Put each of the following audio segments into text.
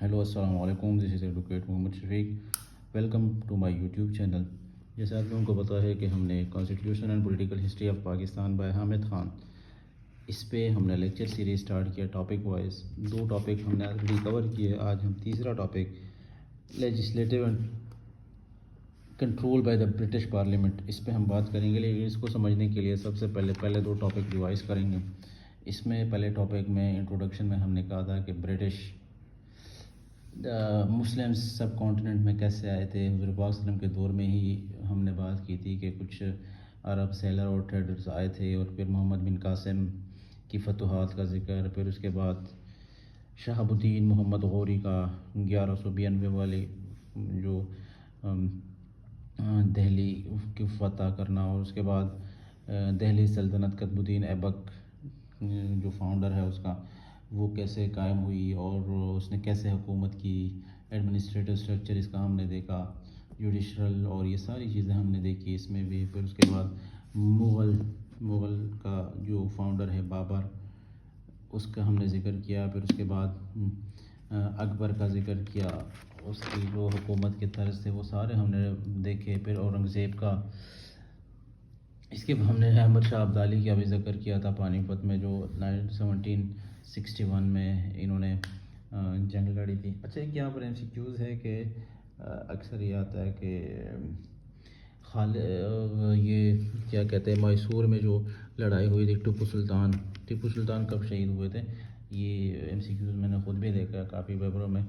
Hello السلام علیکم، this is advocate Muhammad Shafiq. Welcome to my YouTube channel. جیسے آپ لوگوں کو پتہ ہے کہ ہم نے constitution and political history of Pakistan by Hamid Khan, اس پہ ہم نے لیکچر سیریز سٹارٹ کیا ٹاپک وائز. 2 ٹاپک ہم نے آلریڈی کور کیے. آج ہم تیسرا topic legislative and control by the British parliament, اس پہ ہم بات کریں گے. لیکن اس کو سمجھنے کے لیے سب سے پہلے 2 ٹاپک ریوائز کریں گے. اس میں پہلے ٹاپک میں انٹروڈکشن میں ہم نے کہا تھا کہ برٹش مسلمس سب کانٹیننٹ میں کیسے آئے تھے. حضور پاک صلی اللہ علیہ وسلم کے دور میں ہی ہم نے بات کی تھی کہ کچھ عرب سیلر اور ٹریڈرز آئے تھے، اور پھر محمد بن قاسم کی فتوحات کا ذکر، پھر اس کے بعد شہاب الدین محمد غوری کا 1192 والی جو دہلی کی فتح کرنا، اور اس کے بعد دہلی سلطنت قطب الدین ایبک جو فاؤنڈر ہے اس کا، وہ کیسے قائم ہوئی اور اس نے کیسے حکومت کی. ایڈمنسٹریٹو اسٹرکچر اس کا ہم نے دیکھا، جوڈیشرل، اور یہ ساری چیزیں ہم نے دیکھی اس میں بھی. پھر اس کے بعد مغل کا جو فاؤنڈر ہے بابر، اس کا ہم نے ذکر کیا. پھر اس کے بعد اکبر کا ذکر کیا، اس کی جو حکومت کے طرز تھے وہ سارے ہم نے دیکھے. پھر اورنگزیب کا، اس کے بعد ہم نے احمد شاہ ابدالی کا بھی ذکر کیا تھا پانی پت میں، جو 1761 میں انہوں نے جنگ لڑی تھی. اچھا، ایک یہاں پر MCQs ہے کہ اکثر یہ آتا ہے کہ یہ کیا کہتے ہیں، میسور میں جو لڑائی ہوئی تھی ٹیپو سلطان کب شہید ہوئے تھے. یہ MCQs میں نے خود بھی دیکھا کافی پیپروں میں.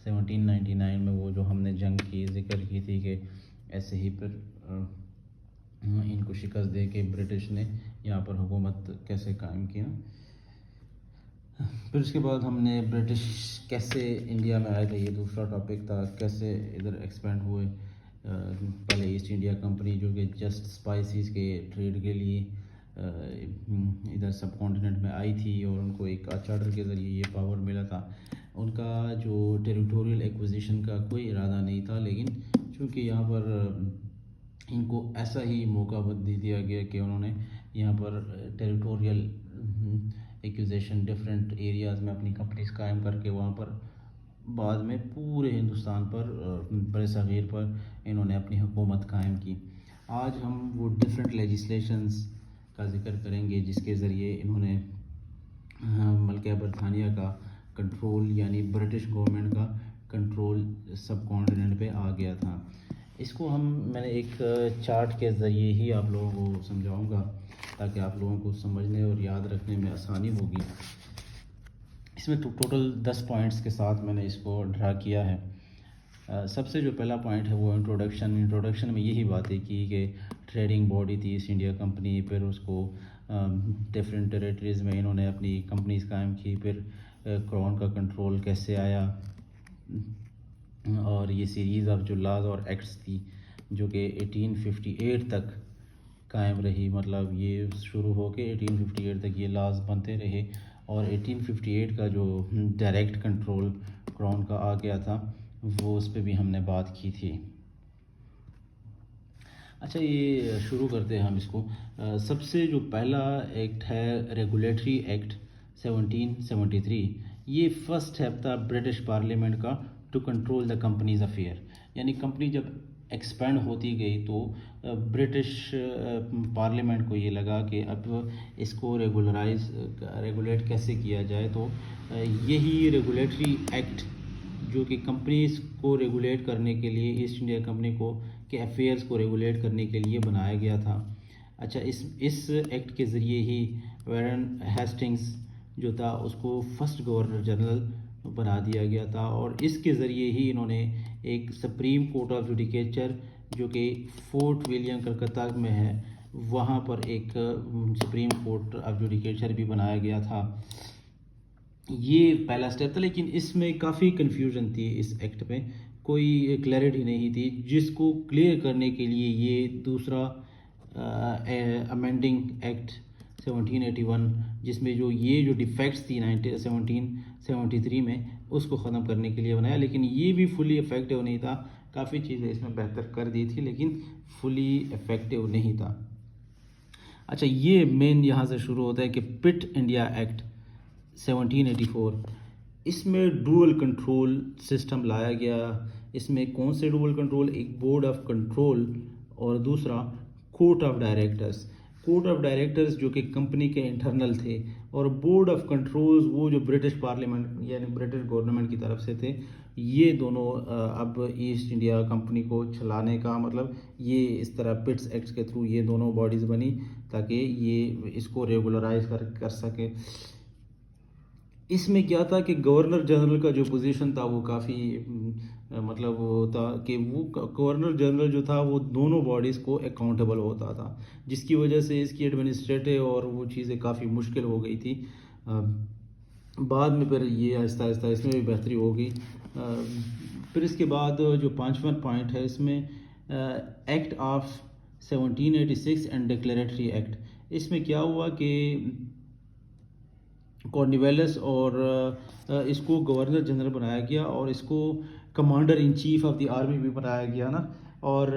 1799 میں وہ جو ہم نے جنگ کی ذکر کی تھی کہ ایسے ہی پھر ان کو شکست دے کے برٹش نے یہاں پر حکومت کیسے قائم کی. پھر اس کے بعد ہم نے برٹش کیسے انڈیا میں آئے تھے، یہ دوسرا ٹاپک تھا. کیسے ادھر ایکسپینڈ ہوئے. پہلے ایسٹ انڈیا کمپنی جو کہ جسٹ اسپائسیز کے ٹریڈ کے لیے ادھر سب کانٹیننٹ میں آئی تھی، اور ان کو ایک چارٹر کے ذریعے یہ پاور ملا تھا. ان کا جو ٹیریٹوریل ایکوزیشن کا کوئی ارادہ نہیں تھا، لیکن چونکہ یہاں پر ان کو ایسا ہی موقع دے دیا گیا کہ انہوں نے یہاں پر ٹیریٹوریل ایکوزیشن ڈفرینٹ ایریاز میں اپنی کمپنیز قائم کر کے وہاں پر بعد میں پورے ہندوستان پر بر صغیر پر انہوں نے اپنی حکومت قائم کی. آج ہم وہ ڈفرینٹ لیجسلیشنز کا ذکر کریں گے جس کے ذریعے انہوں نے ملکہ برطانیہ کا کنٹرول، یعنی برٹش گورنمنٹ کا کنٹرول سب کانٹیننٹ پہ آ گیا تھا. اس کو میں نے ایک چارٹ کے ذریعے ہی آپ لوگوں کو سمجھاؤں گا تاکہ آپ لوگوں کو سمجھنے اور یاد رکھنے میں آسانی ہوگی. اس میں ٹوٹل 10 پوائنٹس کے ساتھ میں نے اس کو ڈرا کیا ہے. سب سے جو پہلا پوائنٹ ہے وہ انٹروڈکشن میں یہی باتیں کی کہ ٹریڈنگ باڈی تھی ایسٹ انڈیا کمپنی. پھر اس کو ڈفرینٹ ٹیریٹریز میں انہوں نے اپنی کمپنیز قائم کی. پھر کراؤن کا کنٹرول کیسے آیا، اور یہ سیریز آف جو لاز اور ایکٹس تھی جو کہ 1858 تک قائم رہی. مطلب یہ شروع ہو کے 1858 تک یہ لاز بنتے رہے، اور 1858 کا جو ڈائریکٹ کنٹرول کراؤن کا آ گیا تھا وہ اس پہ بھی ہم نے بات کی تھی. اچھا، یہ شروع کرتے ہیں ہم اس کو. سب سے جو پہلا ایکٹ ہے ریگولیٹری ایکٹ 1773. یہ فرسٹ اسٹیپ تھا برٹش پارلیمنٹ کا to control the companies affair. یعنی کمپنی جب ایکسپینڈ ہوتی گئی تو برٹش پارلیمنٹ کو یہ لگا کہ اب اس کو ریگولیٹ کیسے کیا جائے. تو یہی ریگولیٹری ایکٹ جو کہ کمپنیز کو ریگولیٹ کرنے کے لیے، ایسٹ انڈیا کمپنی کو کے افیئرز کو ریگولیٹ کرنے کے لیے بنایا گیا تھا. اچھا، اس ایکٹ کے ذریعے ہی وارن ہیسٹنگز جو تھا اس کو فرسٹ گورنر جنرل بنا دیا گیا تھا، اور اس کے ذریعے ہی انہوں نے ایک سپریم کورٹ آف جوڈیکیچر جو کہ فورٹ ولیم کلکتہ میں ہے، وہاں پر ایک سپریم کورٹ آف جوڈیکیچر بھی بنایا گیا تھا. یہ پہلا سٹیپ تھا، لیکن اس میں کافی کنفیوژن تھی. اس ایکٹ میں کوئی کلیئرٹی نہیں تھی، جس کو کلیئر کرنے کے لیے یہ دوسرا امینڈنگ ایکٹ 1781، جس میں جو ڈیفیکٹس تھی 1773 میں، اس کو ختم کرنے کے لیے بنایا. لیکن یہ بھی فلی افیکٹو نہیں تھا. کافی چیزیں اس میں بہتر کر دی تھی لیکن فلی افیکٹو نہیں تھا. اچھا، یہ مین یہاں سے شروع ہوتا ہے کہ پٹ انڈیا ایکٹ 1784. اس میں ڈوئل کنٹرول سسٹم لایا گیا. اس میں کون سے ڈوئل کنٹرول؟ ایک بورڈ آف کنٹرول اور دوسرا court of directors. Court of directors جو کہ کمپنی کے انٹرنل تھے، اور بورڈ آف کنٹرولز وہ جو برٹش پارلیمنٹ یعنی برٹش گورنمنٹ کی طرف سے تھے. یہ دونوں اب ایسٹ انڈیا کمپنی کو چلانے کا مطلب یہ اس طرح پٹس ایکٹس کے تھرو یہ دونوں باڈیز بنی تاکہ یہ اس کو ریگولرائز کر سکے. اس میں کیا تھا کہ گورنر جنرل کا جو پوزیشن تھا وہ کافی مطلب وہ تھا کہ وہ گورنر جنرل جو تھا وہ دونوں باڈیز کو اکاؤنٹیبل ہوتا تھا، جس کی وجہ سے اس کی ایڈمنسٹریٹو اور وہ چیزیں کافی مشکل ہو گئی تھی. بعد میں پھر یہ آہستہ آہستہ اس میں بھی بہتری ہو گئی. پھر اس کے بعد جو 5واں پوائنٹ ہے اس میں ایکٹ آف 1786 اینڈ ڈکلیریٹری ایکٹ. اس میں کیا ہوا کہ کارنیویلس اور اس کو گورنر جنرل بنایا گیا اور اس کو commander in chief of the army بھی بنایا گیا نا. اور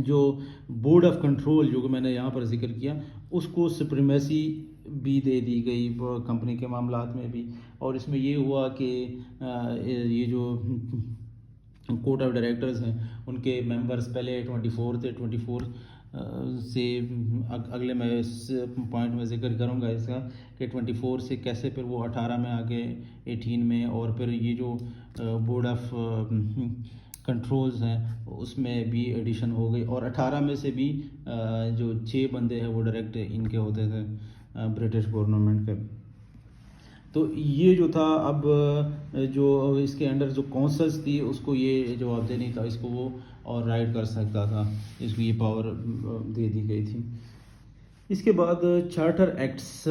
جو بورڈ آف کنٹرول جو کہ میں نے یہاں پر ذکر کیا اس کو سپریمیسی بھی دے دی گئی کمپنی کے معاملات میں بھی. اور اس میں یہ ہوا کہ یہ جو کورٹ آف ڈائریکٹرز ہیں ان کے ممبرز پہلے 24 تھے. 24 سے اگلے میں اس پوائنٹ میں ذکر کروں گا اس کا کہ 24 سے کیسے پھر وہ 18 میں آگے 18 میں، اور پھر یہ جو بورڈ آف کنٹرولز ہیں اس میں بھی ایڈیشن ہو گئی. اور 18 میں سے بھی جو 6 بندے ہیں وہ ڈائریکٹ ان کے ہوتے تھے برٹش گورنمنٹ کے. تو یہ جو تھا اب جو اس کے انڈر جو کونسلز تھی اس کو یہ جواب دینی تھا، اس کو وہ اور رائٹ کر سکتا تھا، اس کو یہ پاور دے دی گئی تھی. اس کے بعد چارٹر ایکٹس،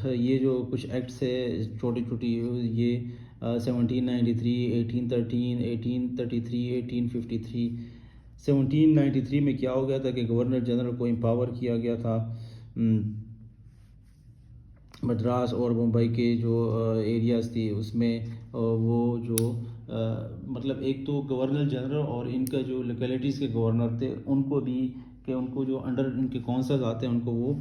یہ جو کچھ ایکٹس ہے چھوٹی چھوٹی، یہ 1793 1813 1833 1853. 1793 میں کیا ہو گیا تھا کہ گورنر جنرل کو امپاور کیا گیا تھا مدراس اور ممبئی کے جو ایریاز تھی اس میں وہ جو مطلب ایک تو گورنر جنرل اور ان کا جو لوکیلٹیز کے گورنر تھے ان کو بھی کہ ان کو جو انڈر ان کے کونسلز آتے ہیں ان کو وہ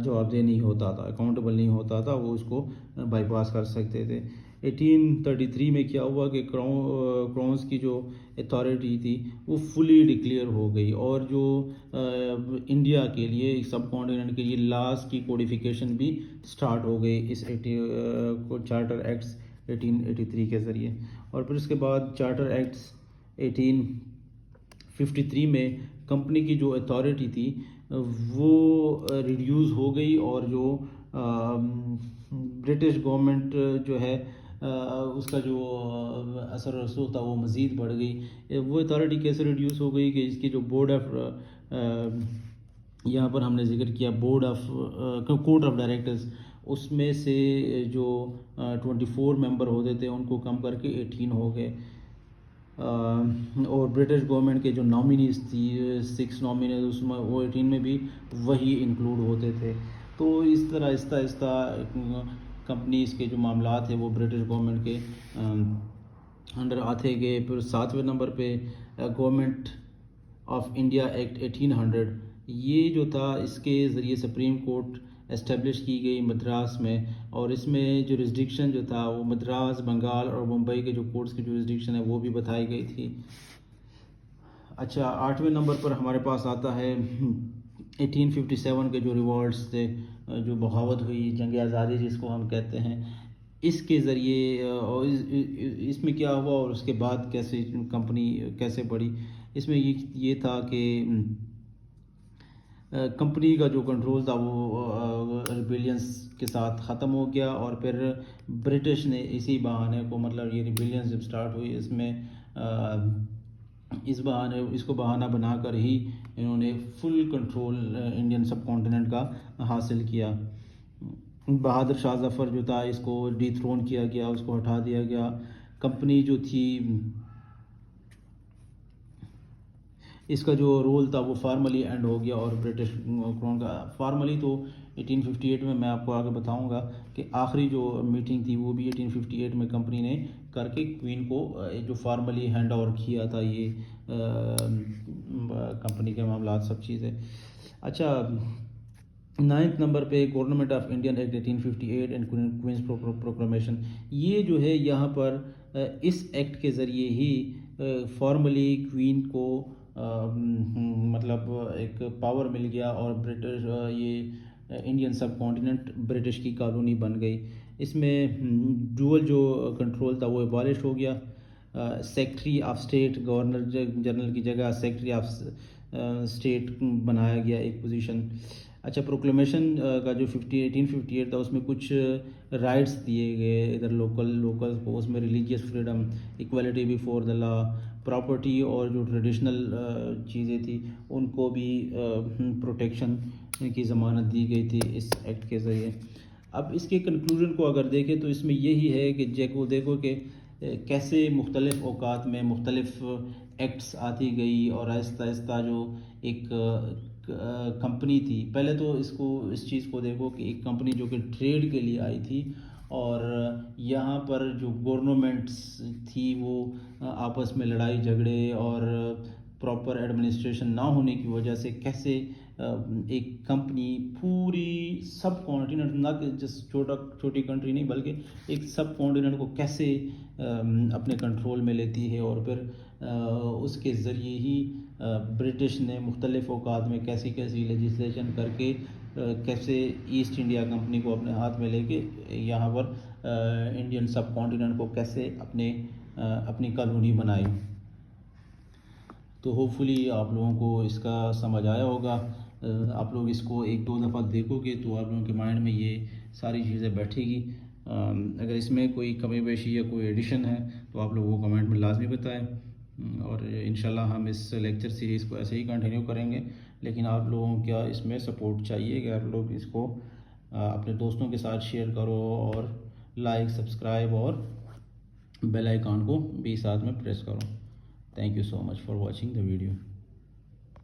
جواب دہ نہیں ہوتا تھا، اکاؤنٹیبل نہیں ہوتا تھا، وہ اس کو بائی پاس کر سکتے تھے. 1833 میں کیا ہوا کہ کراؤنز کی جو اتھارٹی تھی وہ فلی ڈکلیئر ہو گئی، اور جو انڈیا کے لیے سب کانٹیننٹ کے لیے لاس کی کوڈیفیکیشن بھی سٹارٹ ہو گئی اس چارٹر ایکٹس 1883 کے ذریعے. اور پھر اس کے بعد چارٹر ایکٹس 1853 میں کمپنی کی جو اتھارٹی تھی وہ ریڈیوز ہو گئی، اور جو برٹش گورنمنٹ جو ہے اس کا جو اثر و رسوخ تھا وہ مزید بڑھ گئی. وہ اتھارٹی کیسے ریڈیوس ہو گئی کہ اس کی جو بورڈ آف یہاں پر ہم نے ذکر کیا board of court of directors, اس میں سے جو 24 ممبر ہوتے تھے ان کو کم کر کے 18 ہو گئے. اور برٹش گورنمنٹ کے جو نامینیز تھی 6 نامینیز اس میں وہ 18 میں بھی وہی انکلوڈ ہوتے تھے. تو اس طرح آہستہ آہستہ کمپنیز کے جو معاملات ہیں وہ برٹش گورنمنٹ کے انڈر آتے گئے. پھر 7ویں نمبر پہ گورنمنٹ آف انڈیا ایکٹ 1800، یہ جو تھا اس کے ذریعے سپریم کورٹ اسٹیبلش کی گئی مدراس میں، اور اس میں جو ریزڈکشن جو تھا وہ مدراس، بنگال اور ممبئی کے جو کورٹس کی جو ریزڈکشن ہے وہ بھی بتائی گئی تھی. اچھا 8ویں نمبر پر ہمارے پاس آتا ہے 1857 کے جو ریوالٹس تھے، جو بغاوت ہوئی، جنگ آزادی جس کو ہم کہتے ہیں، اس کے ذریعے اور اس میں کیا ہوا اور اس کے بعد کیسے کمپنی کیسے بڑھی. اس میں یہ تھا کہ کمپنی کا جو کنٹرول تھا وہ ریبیلینس کے ساتھ ختم ہو گیا، اور پھر برٹش نے اسی بہانے کو مطلب یہ ریبیلینس جب سٹارٹ ہوئی اس میں اس کو بہانہ بنا کر ہی انہوں نے فل کنٹرول انڈین سب کانٹیننٹ کا حاصل کیا. بہادر شاہ ظفر جو تھا اس کو ڈی تھرون کیا گیا، اس کو ہٹا دیا گیا. کمپنی جو تھی اس کا جو رول تھا وہ فارملی اینڈ ہو گیا، اور برٹش کراؤن کا فارملی تو 1858 میں آپ کو آگے بتاؤں گا کہ آخری جو میٹنگ تھی وہ بھی 1858 میں کمپنی نے کر کے کوئین کو جو فارملی ہینڈ اوور کیا تھا یہ کمپنی کے معاملات سب چیزیں. اچھا 9 نمبر پہ government of Indian act 1858 and queen's proclamation. یہ جو ہے یہاں پر اس ایکٹ کے ذریعے ہی فارملی کوئین کو مطلب ایک پاور مل گیا اور برٹش یہ انڈین سب کانٹیننٹ برٹش کی کالونی بن گئی. اس میں ڈوئل جو کنٹرول تھا وہ ایبالش ہو گیا. Secretary of state governor general کی جگہ سیکٹری آف اسٹیٹ بنایا گیا ایک پوزیشن. اچھا پروکلیمیشن کا جو 1858 تھا اس میں کچھ رائٹس دیے گئے ادھر لوکل کو. اس میں religious freedom, equality before the law, property اور جو ٹریڈیشنل چیزیں تھیں ان کو بھی پروٹیکشن کی ضمانت دی گئی تھی اس ایکٹ کے ذریعے. اب اس کے کنکلوژن کو اگر دیکھیں تو اس میں یہی ہے کہ دیکھو کہ کیسے مختلف اوقات میں مختلف ایکٹس آتی گئی اور آہستہ آہستہ جو ایک کمپنی تھی, پہلے تو اس چیز کو دیکھو کہ ایک کمپنی جو کہ ٹریڈ کے لیے آئی تھی اور یہاں پر جو گورنمنٹس تھی وہ آپس میں لڑائی جھگڑے اور پراپر ایڈمنسٹریشن نہ ہونے کی وجہ سے کیسے ایک کمپنی پوری سب کانٹیننٹ, نہ کہ جس چھوٹی کنٹری نہیں بلکہ ایک سب کانٹیننٹ کو کیسے اپنے کنٹرول میں لیتی ہے, اور پھر اس کے ذریعے ہی برٹش نے مختلف اوقات میں کیسی لیجسلیشن کر کے کیسے ایسٹ انڈیا کمپنی کو اپنے ہاتھ میں لے کے یہاں پر انڈین سب کانٹیننٹ کو کیسے اپنی کالونی بنائی. تو ہوپ فلی آپ لوگوں کو اس کا سمجھ آیا ہوگا. آپ لوگ اس کو 1-2 دفعہ دیکھو گے تو آپ لوگوں کے مائنڈ میں یہ ساری چیزیں بیٹھے گی. اگر اس میں کوئی کمی بیشی یا کوئی ایڈیشن ہے تو آپ لوگ وہ کمنٹ میں لازمی بتائیں, اور انشاءاللہ ہم اس لیکچر سیریز کو ایسے ہی کنٹینیو کریں گے. لیکن آپ لوگوں کا اس میں سپورٹ چاہیے کہ آپ لوگ اس کو اپنے دوستوں کے ساتھ شیئر کرو اور لائک, سبسکرائب اور بیل آئیکن کو بھی ساتھ میں پریس کرو. Thank you so much for watching the video.